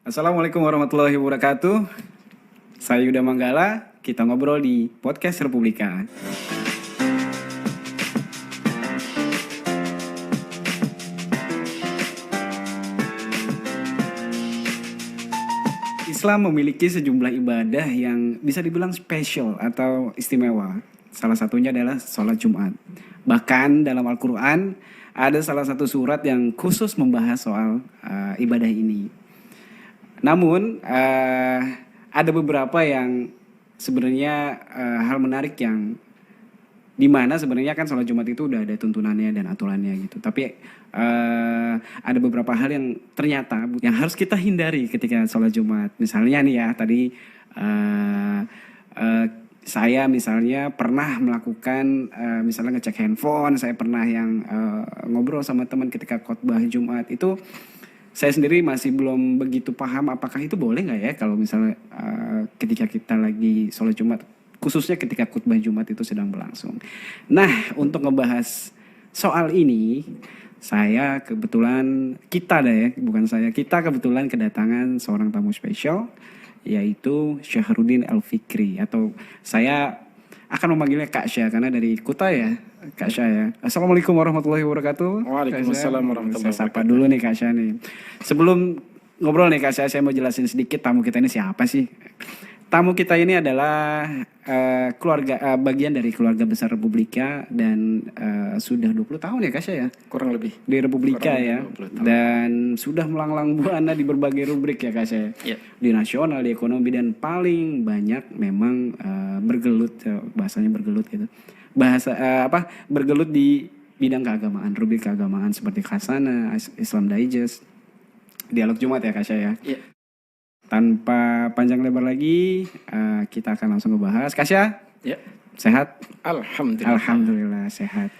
Assalamualaikum warahmatullahi wabarakatuh. Saya Yuda Manggala, kita ngobrol di Podcast Republika. Islam memiliki sejumlah ibadah yang bisa dibilang spesial atau istimewa. Salah satunya adalah sholat Jumat. Bahkan dalam Al-Quran ada salah satu surat yang khusus membahas soal ibadah ini. Namun ada beberapa yang sebenarnya hal menarik yang dimana sebenarnya kan sholat Jumat itu udah ada tuntunannya dan aturannya gitu. Tapi ada beberapa hal yang ternyata yang harus kita hindari ketika sholat Jumat. Misalnya nih ya tadi saya misalnya pernah melakukan misalnya ngecek handphone, saya pernah yang ngobrol sama teman ketika khotbah Jumat itu. Saya sendiri masih belum begitu paham apakah itu boleh nggak ya kalau misalnya ketika kita lagi sholat Jumat, khususnya ketika khutbah Jumat itu sedang berlangsung. Nah, untuk ngebahas soal ini, saya kebetulan, kita kebetulan kedatangan seorang tamu spesial, yaitu Syahrudin Al-Fikri, atau saya akan memanggilnya Kak Syah karena dari Kuta ya, Kak Syah ya. Assalamualaikum warahmatullahi wabarakatuh. Waalaikumsalam warahmatullahi wabarakatuh. Saya sapa dulu nih Kak Syah nih. Sebelum ngobrol nih Kak Syah, saya mau jelasin sedikit tamu kita ini siapa sih. Tamu kita ini adalah bagian dari keluarga besar Republika dan sudah 20 tahun ya Kak Syah ya? Kurang lebih. Di Republika ya. Dan sudah melanglang buana di berbagai rubrik ya Kak Syah. Yeah. Di nasional, di ekonomi, dan paling banyak memang bergelut, bahasanya bergelut gitu. Bergelut di bidang keagamaan, rubrik keagamaan seperti Khasana, Islam Digest, Dialog Jumat ya Kak Syah ya. Yeah. Tanpa panjang lebar lagi, kita akan langsung ngebahas. Kak Syah, ya. Sehat? Alhamdulillah. Alhamdulillah sehat.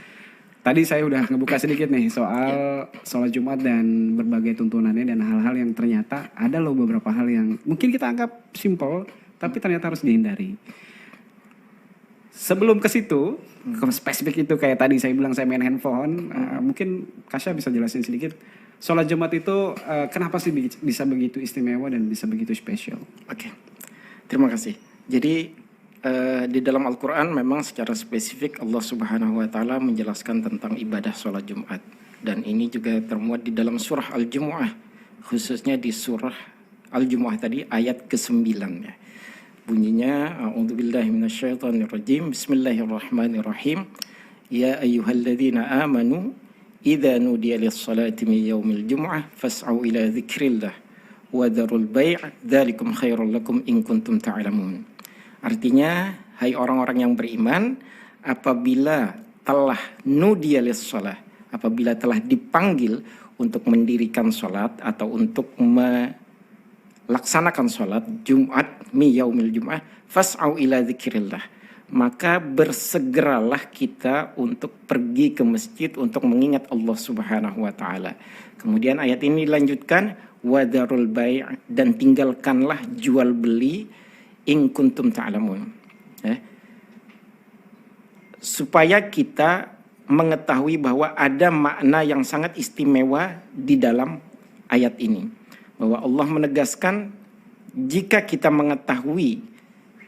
Tadi saya udah ngebuka sedikit nih soal sholat Jumat dan berbagai tuntunannya dan hal-hal yang ternyata ada loh beberapa hal yang mungkin kita anggap simple, tapi ternyata harus dihindari. Sebelum ke situ, ke spesifik itu kayak tadi saya bilang saya main handphone, mungkin Kak Syah bisa jelasin sedikit. Sholat Jumat itu kenapa sih bisa begitu istimewa dan bisa begitu spesial? Oke, terima kasih. Jadi di dalam Al-Quran memang secara spesifik Allah Subhanahu Wa Taala menjelaskan tentang ibadah sholat Jumat. Dan ini juga termuat di dalam surah Al-Jumu'ah, khususnya di surah Al-Jumu'ah tadi ayat ke-9 ya. Bunyinya, A'udzubillahi minasyaitonirrajim, Bismillahirrahmanirrahim. Ya ayyuhalladzina amanu idza nudiya lis-salati min yaumil jumu'ah fas'au ila dzikrillah wa dzarul bai' dzalikum khairul lakum in kuntum ta'lamun. Artinya, hai orang-orang yang beriman, apabila telah nudiya lis-salah, apabila telah dipanggil untuk mendirikan salat atau untuk melaksanakan salat Jumat min yaumil jumu'ah fas'au ila dzikrillah, maka bersegeralah kita untuk pergi ke masjid untuk mengingat Allah Subhanahu wa taala. Kemudian ayat ini dilanjutkan wadarul bai' dan tinggalkanlah jual beli in kuntum ta'lamun. Supaya kita mengetahui bahwa ada makna yang sangat istimewa di dalam ayat ini. Bahwa Allah menegaskan jika kita mengetahui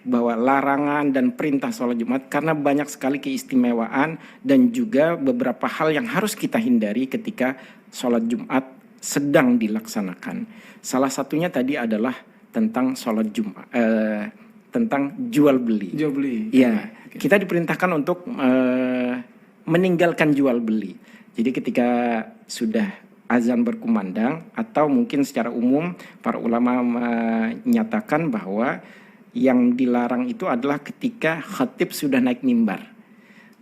bahwa larangan dan perintah sholat Jumat, karena banyak sekali keistimewaan dan juga beberapa hal yang harus kita hindari ketika sholat Jumat sedang dilaksanakan. Salah satunya tadi adalah tentang sholat Jumat, tentang jual beli. Jual beli. Ya, okay. Kita diperintahkan untuk meninggalkan jual beli. Jadi ketika sudah azan berkumandang atau mungkin secara umum para ulama menyatakan bahwa yang dilarang itu adalah ketika khatib sudah naik mimbar.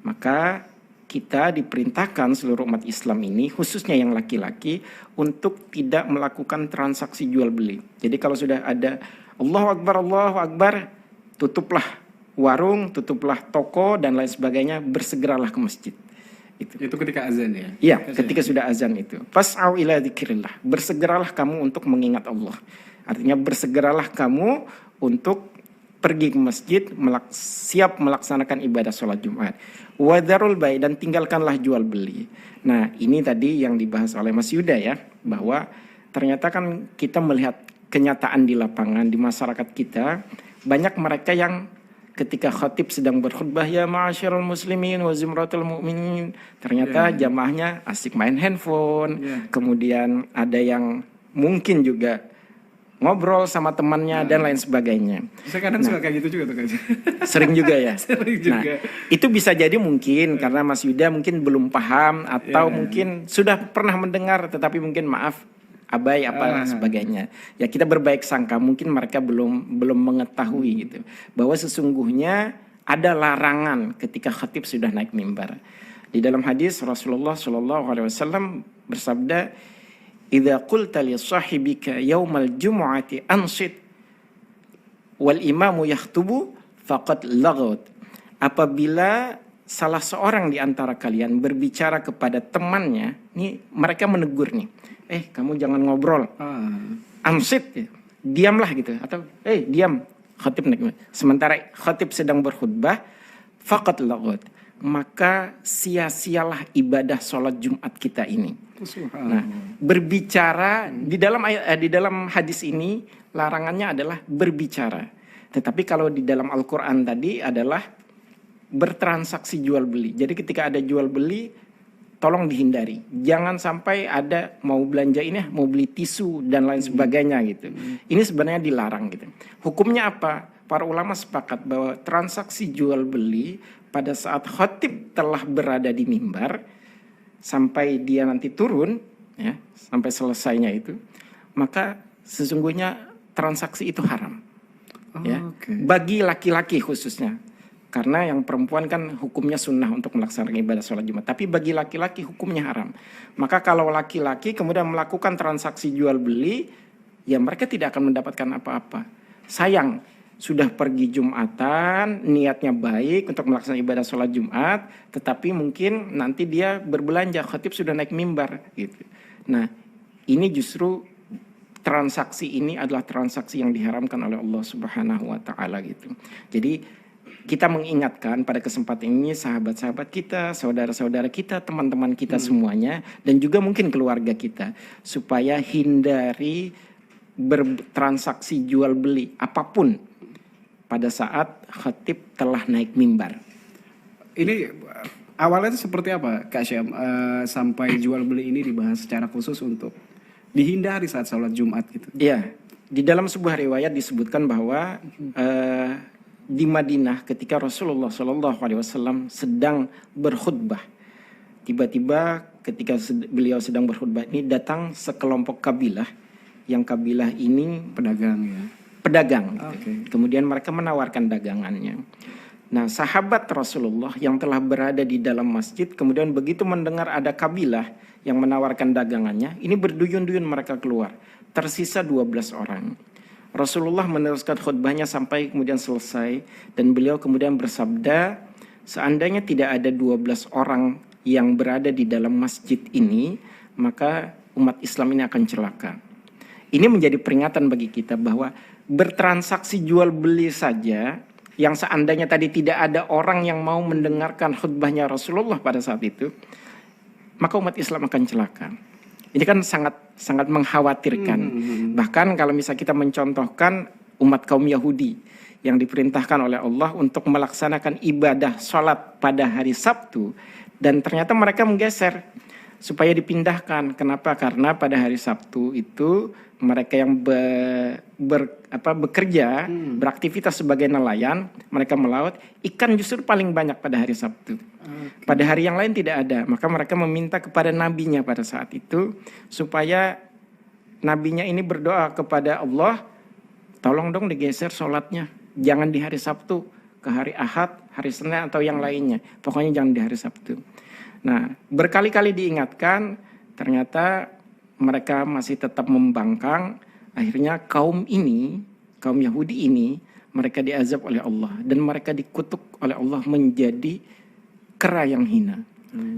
Maka kita diperintahkan seluruh umat Islam ini, khususnya yang laki-laki, untuk tidak melakukan transaksi jual beli. Jadi kalau sudah ada Allahu Akbar, tutuplah warung, tutuplah toko dan lain sebagainya, bersegeralah ke masjid. Itu ketika azan ya? Iya, ketika sudah azan itu. Fas'au ila dzikrillah, bersegeralah kamu untuk mengingat Allah. Artinya bersegeralah kamu untuk pergi ke masjid, siap melaksanakan ibadah sholat Jumat. Wadarul bai' dan tinggalkanlah jual beli. Nah, ini tadi yang dibahas oleh Mas Yuda ya, bahwa ternyata kan kita melihat kenyataan di lapangan di masyarakat kita, banyak mereka yang ketika khatib sedang berkhutbah, ya ma'asyiral muslimin wa zumratul mu'minin, ternyata jamaahnya asik main handphone. Kemudian ada yang mungkin juga ngobrol sama temannya dan lain sebagainya. Saya kadang suka kayak gitu juga tuh Kak. Sering juga ya. Sering juga. Nah, itu bisa jadi mungkin karena Mas Yuda mungkin belum paham atau mungkin sudah pernah mendengar tetapi mungkin maaf abai apa sebagainya. Ya kita berbaik sangka mungkin mereka belum mengetahui gitu bahwa sesungguhnya ada larangan ketika khatib sudah naik mimbar. Di dalam hadis Rasulullah Shallallahu Alaihi Wasallam bersabda, "Idza qulta li sahibika yaumal jumu'ati ansit wal imamu yaktubu faqad laghawt." Apabila salah seorang di antara kalian berbicara kepada temannya, nih mereka menegur nih, kamu jangan ngobrol, ansit, ya. Diamlah gitu, atau diam, khatib naik. Sementara khatib sedang berkhutbah, faqad laghawt, maka sia-sialah ibadah sholat Jumat kita ini. Nah, berbicara di dalam hadis ini larangannya adalah berbicara. Tetapi kalau di dalam Al-Qur'an tadi adalah bertransaksi jual beli. Jadi ketika ada jual beli tolong dihindari. Jangan sampai ada mau belanja ini, mau beli tisu dan lain sebagainya gitu. Ini sebenarnya dilarang gitu. Hukumnya apa? Para ulama sepakat bahwa transaksi jual beli pada saat khatib telah berada di mimbar sampai dia nanti turun, ya, sampai selesainya itu, maka sesungguhnya transaksi itu haram, ya, bagi laki-laki khususnya, karena yang perempuan kan hukumnya sunnah untuk melaksanakan ibadah sholat Jumat, tapi bagi laki-laki hukumnya haram. Maka kalau laki-laki kemudian melakukan transaksi jual beli, ya mereka tidak akan mendapatkan apa-apa. Sayang, sudah pergi Jumatan, niatnya baik untuk melaksanakan ibadah sholat Jumat, tetapi mungkin nanti dia berbelanja, khatib sudah naik mimbar gitu. Nah, ini justru transaksi ini adalah transaksi yang diharamkan oleh Allah Subhanahu wa taala gitu. Jadi kita mengingatkan pada kesempatan ini sahabat-sahabat kita, saudara-saudara kita, teman-teman kita semuanya, dan juga mungkin keluarga kita, supaya hindari bertransaksi jual beli apapun pada saat khatib telah naik mimbar. Ini awalnya itu seperti apa Kak Syam sampai jual beli ini dibahas secara khusus untuk dihindari saat sholat Jumat gitu? Iya, di dalam sebuah riwayat disebutkan bahwa di Madinah ketika Rasulullah Shallallahu Alaihi Wasallam sedang berkhutbah, tiba-tiba ketika beliau sedang berkhutbah ini datang sekelompok kabilah, yang kabilah ini pedagang gitu. Kemudian mereka menawarkan dagangannya. Nah, sahabat Rasulullah yang telah berada di dalam masjid kemudian begitu mendengar ada kabilah yang menawarkan dagangannya, ini berduyun-duyun mereka keluar. Tersisa 12 orang. Rasulullah meneruskan khutbahnya sampai kemudian selesai dan beliau kemudian bersabda, seandainya tidak ada 12 orang yang berada di dalam masjid ini, maka umat Islam ini akan celaka. Ini menjadi peringatan bagi kita bahwa bertransaksi jual beli saja yang seandainya tadi tidak ada orang yang mau mendengarkan khutbahnya Rasulullah pada saat itu, maka umat Islam akan celaka. Ini kan sangat mengkhawatirkan. Bahkan kalau misalnya kita mencontohkan umat kaum Yahudi yang diperintahkan oleh Allah untuk melaksanakan ibadah sholat pada hari Sabtu, dan ternyata mereka menggeser supaya dipindahkan. Kenapa? Karena pada hari Sabtu itu mereka yang bekerja, beraktivitas sebagai nelayan, mereka melaut, ikan justru paling banyak pada hari Sabtu. Pada hari yang lain tidak ada. Maka mereka meminta kepada nabinya pada saat itu, supaya nabinya ini berdoa kepada Allah, tolong dong digeser sholatnya. Jangan di hari Sabtu, ke hari Ahad, hari Senin atau yang lainnya. Pokoknya jangan di hari Sabtu. Nah, berkali-kali diingatkan, ternyata mereka masih tetap membangkang. Akhirnya kaum Yahudi ini, mereka diazab oleh Allah dan mereka dikutuk oleh Allah menjadi kera yang hina.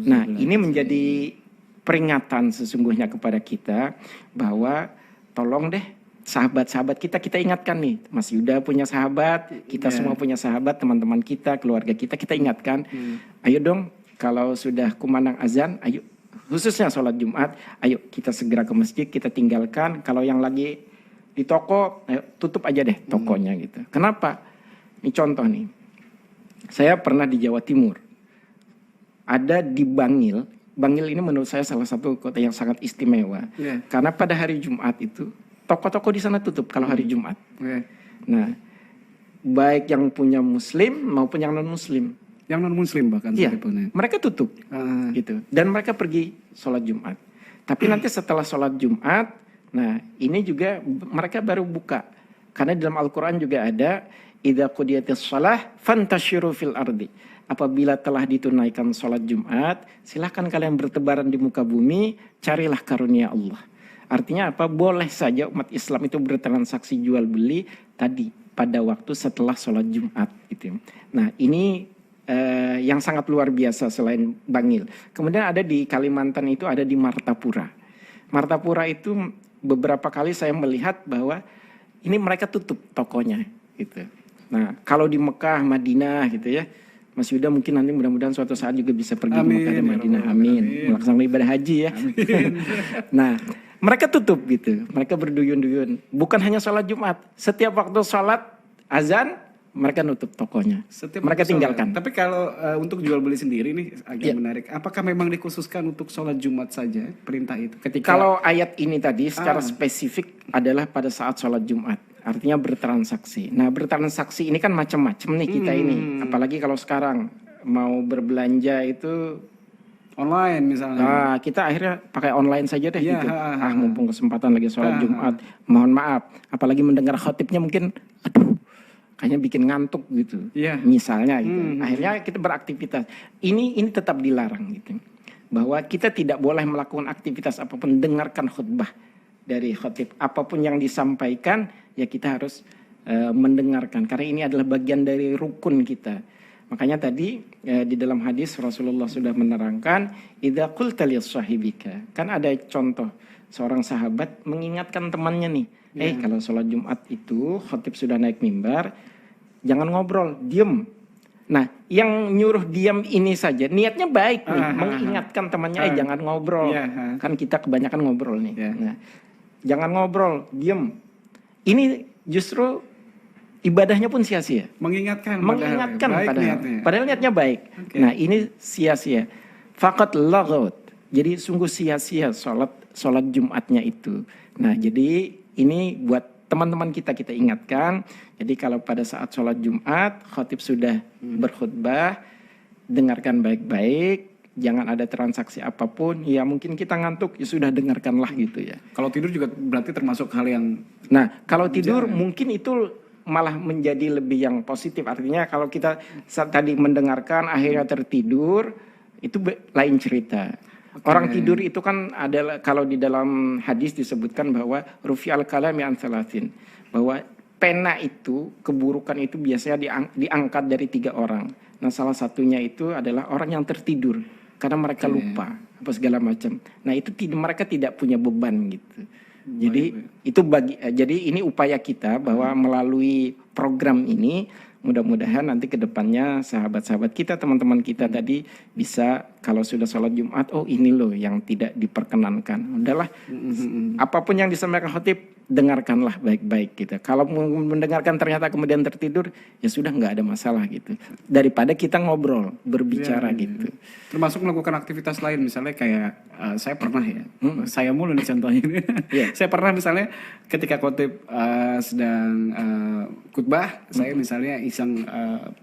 Nah, ini menjadi peringatan sesungguhnya kepada kita bahwa tolong deh sahabat-sahabat kita ingatkan nih. Mas Yuda punya sahabat, kita semua punya sahabat, teman-teman kita, keluarga kita ingatkan. Ayo dong, kalau sudah kumandang azan, ayo, khususnya sholat Jumat, ayo kita segera ke masjid, kita tinggalkan. Kalau yang lagi di toko tutup aja deh tokonya gitu. Kenapa? Ini contoh nih. Saya pernah di Jawa Timur. Ada di Bangil. Bangil ini menurut saya salah satu kota yang sangat istimewa. Karena pada hari Jumat itu toko-toko di sana tutup kalau hari Jumat. Nah, baik yang punya Muslim maupun yang non Muslim. Yang non Muslim bahkan. Iya, mereka tutup gitu. Dan mereka pergi sholat Jumat. Tapi nanti setelah sholat Jumat, nah ini juga mereka baru buka. Karena dalam Al-Quran juga ada idza qudiyatis shalah fantashiru fil ardi. Apabila telah ditunaikan sholat Jumat, silahkan kalian bertebaran di muka bumi, carilah karunia Allah. Artinya apa? Boleh saja umat Islam itu bertransaksi jual beli tadi pada waktu setelah sholat Jumat gitu. Nah ini yang sangat luar biasa selain Bangil. Kemudian ada di Kalimantan itu ada di Martapura. Martapura itu beberapa kali saya melihat bahwa ini mereka tutup tokonya gitu. Nah kalau di Mekah, Madinah gitu ya, Mas Yuda mungkin nanti mudah-mudahan suatu saat juga bisa pergi ke Mekah dan Madinah. Amin. Melaksanakan ibadah haji ya. Nah mereka tutup gitu. Mereka berduyun-duyun. Bukan hanya sholat Jumat. Setiap waktu sholat azan mereka nutup tokonya. Mereka tinggalkan. Tapi kalau untuk jual beli sendiri nih agak menarik. Apakah memang dikhususkan untuk sholat Jumat saja perintah itu? Kalau ayat ini tadi secara spesifik adalah pada saat sholat Jumat. Artinya bertransaksi. Nah bertransaksi ini kan macam-macam nih kita ini. Apalagi kalau sekarang mau berbelanja itu online misalnya. Nah, kita akhirnya pakai online saja deh gitu. Mumpung kesempatan lagi sholat Jumat. Mohon maaf. Apalagi mendengar khotibnya mungkin aduh kayaknya bikin ngantuk gitu. Misalnya gitu. Akhirnya kita beraktivitas. Ini tetap dilarang gitu. Bahwa kita tidak boleh melakukan aktivitas apapun, dengarkan khutbah dari khotib. Apapun yang disampaikan ya kita harus mendengarkan. Karena ini adalah bagian dari rukun kita. Makanya tadi di dalam hadis Rasulullah sudah menerangkan idza qulta li sahibika. Kan ada contoh seorang sahabat mengingatkan temannya nih, kalau sholat Jumat itu khotib sudah naik mimbar, jangan ngobrol, diem. Nah, yang nyuruh diam ini saja niatnya baik nih, mengingatkan temannya jangan ngobrol. Kan kita kebanyakan ngobrol nih. Nah, jangan ngobrol, diem. Ini justru ibadahnya pun sia-sia. Mengingatkan padahal niatnya baik. Nah ini sia-sia. Faqat laghut. Jadi sungguh sia-sia sholat Jumatnya itu. Nah jadi ini buat teman-teman kita ingatkan. Jadi kalau pada saat sholat Jumat khotib sudah berkhutbah, dengarkan baik-baik. Jangan ada transaksi apapun. Ya mungkin kita ngantuk, ya sudah dengarkanlah gitu ya. Kalau tidur juga berarti termasuk hal yang. Nah kalau tidur mungkin itu malah menjadi lebih yang positif. Artinya kalau kita tadi mendengarkan akhirnya tertidur, itu lain cerita. Orang tidur itu kan adalah, kalau di dalam hadis disebutkan bahwa rufi'al kalami an salasin, bahwa pena itu, keburukan itu biasanya diangkat dari 3 orang. Nah salah satunya itu adalah orang yang tertidur karena mereka lupa apa segala macam. Nah itu mereka tidak punya beban gitu. Jadi itu jadi ini upaya kita bahwa melalui program ini mudah-mudahan nanti ke depannya sahabat-sahabat kita, teman-teman kita tadi bisa kalau sudah sholat Jumat, oh ini loh yang tidak diperkenankan. Udahlah, apapun yang disampaikan khotib dengarkanlah baik-baik gitu. Kalau mendengarkan ternyata kemudian tertidur, ya sudah nggak ada masalah gitu. Daripada kita ngobrol, berbicara gitu. Termasuk melakukan aktivitas lain, misalnya kayak saya pernah ya, saya mulu nih contohnya ini. Saya pernah misalnya ketika khotib sedang khutbah, saya misalnya iseng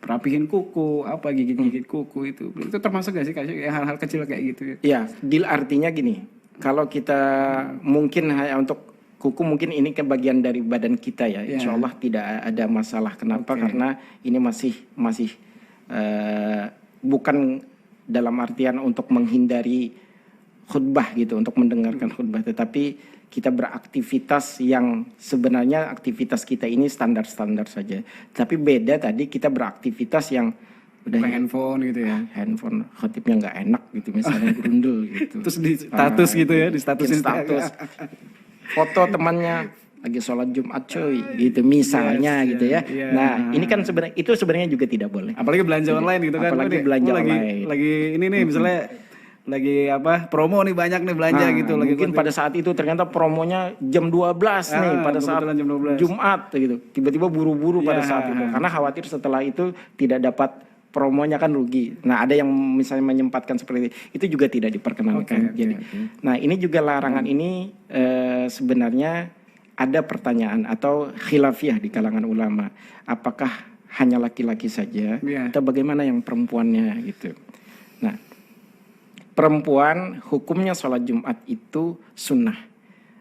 rapihin kuku, apa gigit-gigit kuku itu termasuk gak sih kayak hal-hal kecil kayak gitu ya? Iya, deal artinya gini, kalau kita mungkin hanya untuk kuku mungkin ini ke bagian dari badan kita ya, insya Allah tidak ada masalah. Kenapa? Karena ini masih bukan dalam artian untuk menghindari khutbah gitu, untuk mendengarkan khutbah, tetapi kita beraktivitas yang sebenarnya aktivitas kita ini standar-standar saja. Tapi beda tadi kita beraktivitas yang udah handphone gitu ya. Handphone khotibnya nggak enak gitu, misalnya grundul gitu. Terus di status gitu ya, di status. Foto temannya lagi sholat Jumat cuy gitu misalnya gitu ya. Nah ini kan sebenarnya juga tidak boleh. Apalagi belanja online gitu kan. Apalagi belanja online. Lagi ini nih misalnya lagi apa promo nih banyak nih belanja Nah, gitu lagi mungkin pada saat itu ternyata promonya jam 12 nih pada saat kebetulan jam 12. Jumat gitu. Tiba-tiba buru-buru pada Ya. saat itu karena khawatir setelah itu tidak dapat promonya kan rugi. Nah, ada yang misalnya menyempatkan seperti itu juga tidak diperkenankan. Jadi, nah ini juga larangan ini sebenarnya ada pertanyaan atau khilafiyah di kalangan ulama. Apakah hanya laki-laki saja atau bagaimana yang perempuannya gitu. Nah, perempuan hukumnya sholat Jumat itu sunnah.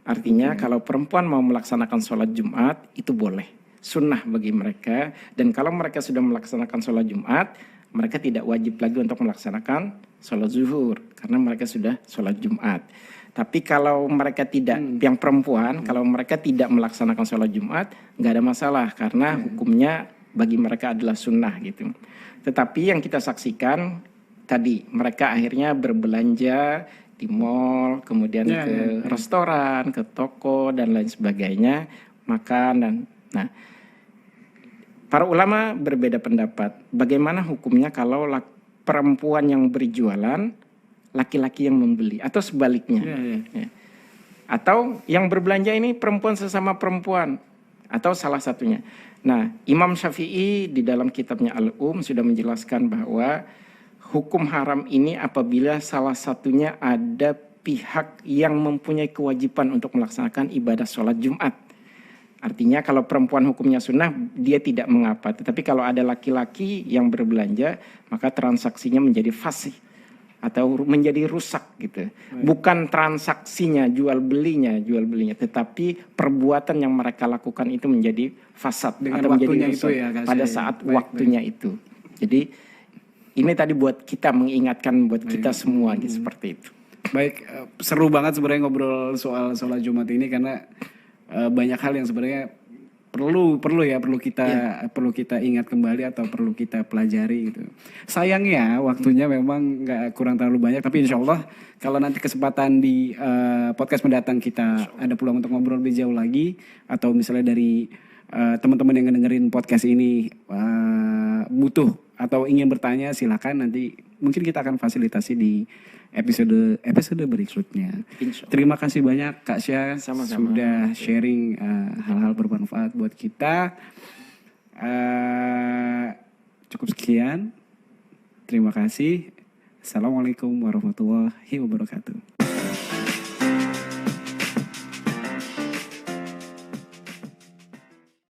Artinya kalau perempuan mau melaksanakan sholat Jumat itu boleh. Sunnah bagi mereka. Dan kalau mereka sudah melaksanakan sholat Jumat, mereka tidak wajib lagi untuk melaksanakan sholat zuhur. Karena mereka sudah sholat Jumat. Tapi kalau mereka tidak, yang perempuan, kalau mereka tidak melaksanakan sholat Jumat, nggak ada masalah. Karena hukumnya bagi mereka adalah sunnah gitu. Tetapi yang kita saksikan, tadi mereka akhirnya berbelanja di mall, kemudian ke restoran, ke toko dan lain sebagainya, makan dan nah para ulama berbeda pendapat. Bagaimana hukumnya kalau perempuan yang berjualan, laki-laki yang membeli atau sebaliknya? Ya. Atau yang berbelanja ini perempuan sesama perempuan atau salah satunya. Nah, Imam Syafi'i di dalam kitabnya sudah menjelaskan bahwa hukum haram ini apabila salah satunya ada pihak yang mempunyai kewajiban untuk melaksanakan ibadah sholat Jumat. Artinya kalau perempuan hukumnya sunnah, dia tidak mengapa. Tetapi kalau ada laki-laki yang berbelanja, maka transaksinya menjadi fasih atau menjadi rusak gitu. Bukan transaksinya, jual belinya, tetapi perbuatan yang mereka lakukan itu menjadi fasad atau menjadi rusak pada saat waktunya itu. Jadi ini tadi buat kita mengingatkan buat kita semua gitu, seperti itu. Baik, seru banget sebenarnya ngobrol soal sholat Jumat ini karena banyak hal yang sebenarnya perlu kita ingat kembali atau perlu kita pelajari gitu. Sayangnya waktunya memang nggak kurang terlalu banyak, tapi insya Allah kalau nanti kesempatan di podcast mendatang kita ada peluang untuk ngobrol lebih jauh lagi, atau misalnya dari teman-teman yang ngedengerin podcast ini butuh atau ingin bertanya, silakan nanti mungkin kita akan fasilitasi di episode berikutnya. Terima kasih banyak Kak Syah sudah sharing hal-hal bermanfaat buat kita. Cukup sekian. Terima kasih. Assalamualaikum warahmatullahi wabarakatuh.